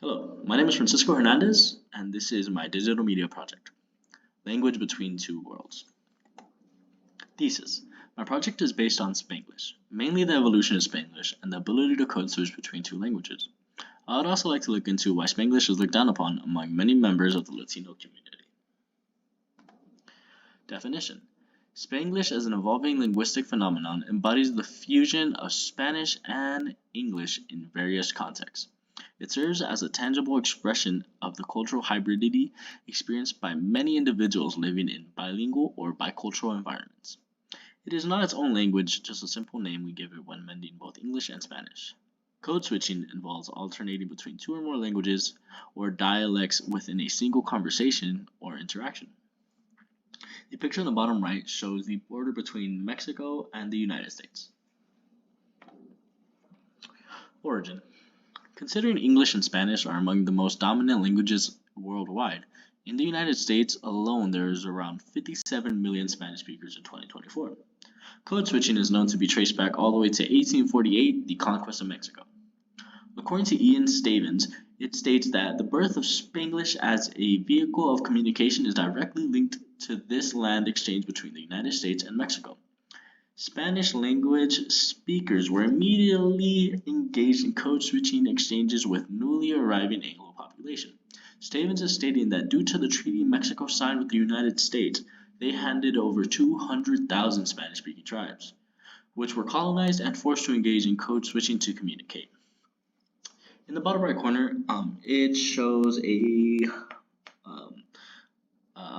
Hello, my name is Francisco Hernandez, and this is my digital media project, Language Between Two Worlds. Thesis. My project is based on Spanglish, mainly the evolution of Spanglish and the ability to code switch between two languages. I would also like to look into why Spanglish is looked down upon among many members of the Latino community. Definition. Spanglish as an evolving linguistic phenomenon embodies the fusion of Spanish and English in various contexts. It serves as a tangible expression of the cultural hybridity experienced by many individuals living in bilingual or bicultural environments. It is not its own language, just a simple name we give it when mending both English and Spanish. Code switching involves alternating between two or more languages or dialects within a single conversation or interaction. The picture on the bottom right shows the border between Mexico and the United States. Origin. Considering English and Spanish are among the most dominant languages worldwide, in the United States alone there is around 57 million Spanish speakers in 2024. Code switching is known to be traced back all the way to 1848, the conquest of Mexico. According to Ian Stavins, it states that the birth of Spanglish as a vehicle of communication is directly linked to this land exchange between the United States and Mexico. Spanish language speakers were immediately engaged in code switching exchanges with newly arriving Anglo population. Stavins is stating that due to the treaty Mexico signed with the United States, they handed over 200,000 Spanish speaking tribes, which were colonized and forced to engage in code switching to communicate. In the bottom right corner, it shows a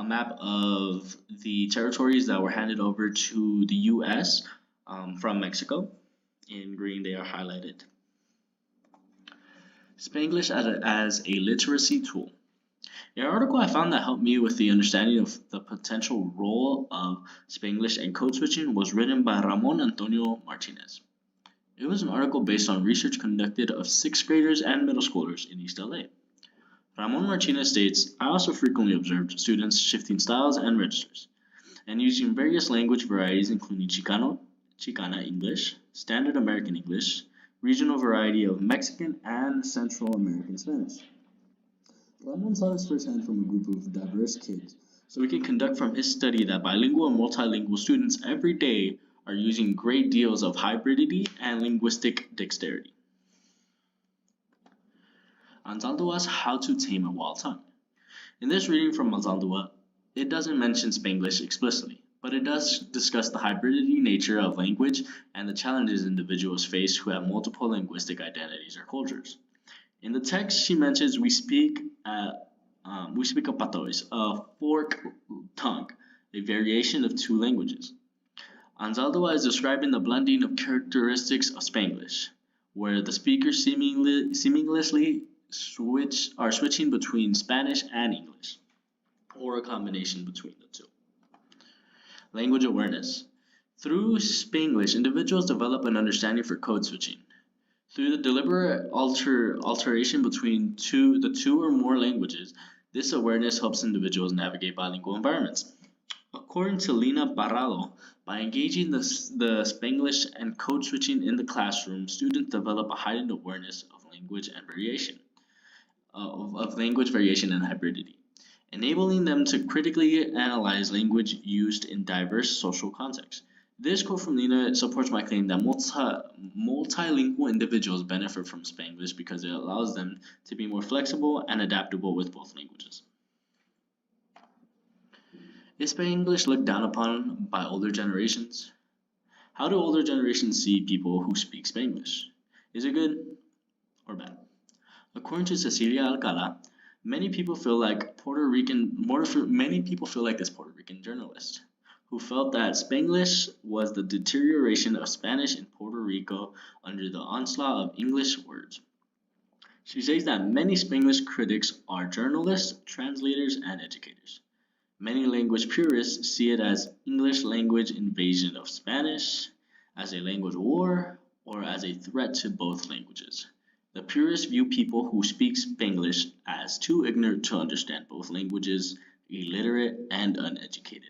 map of the territories that were handed over to the U.S. From Mexico. In green, they are highlighted. Spanglish as a literacy tool. An article I found that helped me with the understanding of the potential role of Spanglish and code switching was written by Ramon Antonio Martinez. It was an article based on research conducted of 6th graders and middle schoolers in East LA. Ramon Martinez states, I also frequently observed students shifting styles and registers, and using various language varieties including Chicana English, Standard American English, regional variety of Mexican and Central American Spanish. Ramon saw this firsthand from a group of diverse kids, so we can conduct from his study that bilingual and multilingual students every day are using great deals of hybridity and linguistic dexterity. Anzaldua's How to Tame a Wild Tongue. In this reading from Anzaldua, it doesn't mention Spanglish explicitly, but it does discuss the hybridity nature of language and the challenges individuals face who have multiple linguistic identities or cultures. In the text, she mentions we speak a patois, a fork tongue, a variation of two languages. Anzaldua is describing the blending of characteristics of Spanglish, where the speakers seamlessly switching between Spanish and English, or a combination between the two. Language awareness. Through Spanglish, individuals develop an understanding for code switching. Through the deliberate alteration between the two or more languages, this awareness helps individuals navigate bilingual environments. According to Lina Parrado, by engaging the Spanglish and code switching in the classroom, students develop a heightened awareness of language and variation, language variation and hybridity, enabling them to critically analyze language used in diverse social contexts. This quote from Lina supports my claim that multilingual individuals benefit from Spanglish because it allows them to be more flexible and adaptable with both languages. Is Spanglish looked down upon by older generations? How do older generations see people who speak Spanglish? Is it good or bad? According to Cecilia Alcala, many people feel like this Puerto Rican journalist who felt that Spanglish was the deterioration of Spanish in Puerto Rico under the onslaught of English words. She says that many Spanglish critics are journalists, translators, and educators. Many language purists see it as English language invasion of Spanish, as a language war, or as a threat to both languages. The purists view people who speak Spanglish as too ignorant to understand both languages, illiterate, and uneducated.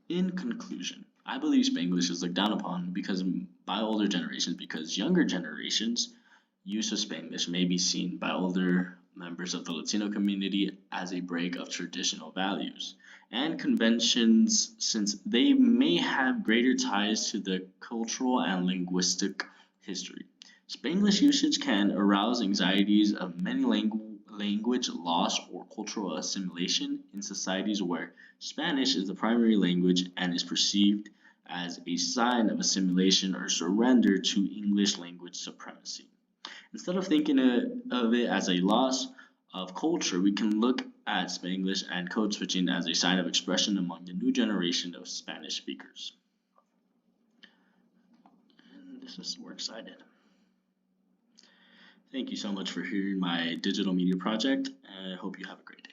In conclusion, I believe Spanglish is looked down upon because by older generations because younger generations use of Spanglish may be seen by older members of the Latino community as a break of traditional values and conventions since they may have greater ties to the cultural and linguistic history. Spanglish usage can arouse anxieties of many language loss or cultural assimilation in societies where Spanish is the primary language and is perceived as a sign of assimilation or surrender to English language supremacy. Instead of thinking of it as a loss of culture, we can look at Spanglish and code switching as a sign of expression among the new generation of Spanish speakers. And this is works cited. Thank you so much for hearing my digital media project, and I hope you have a great day.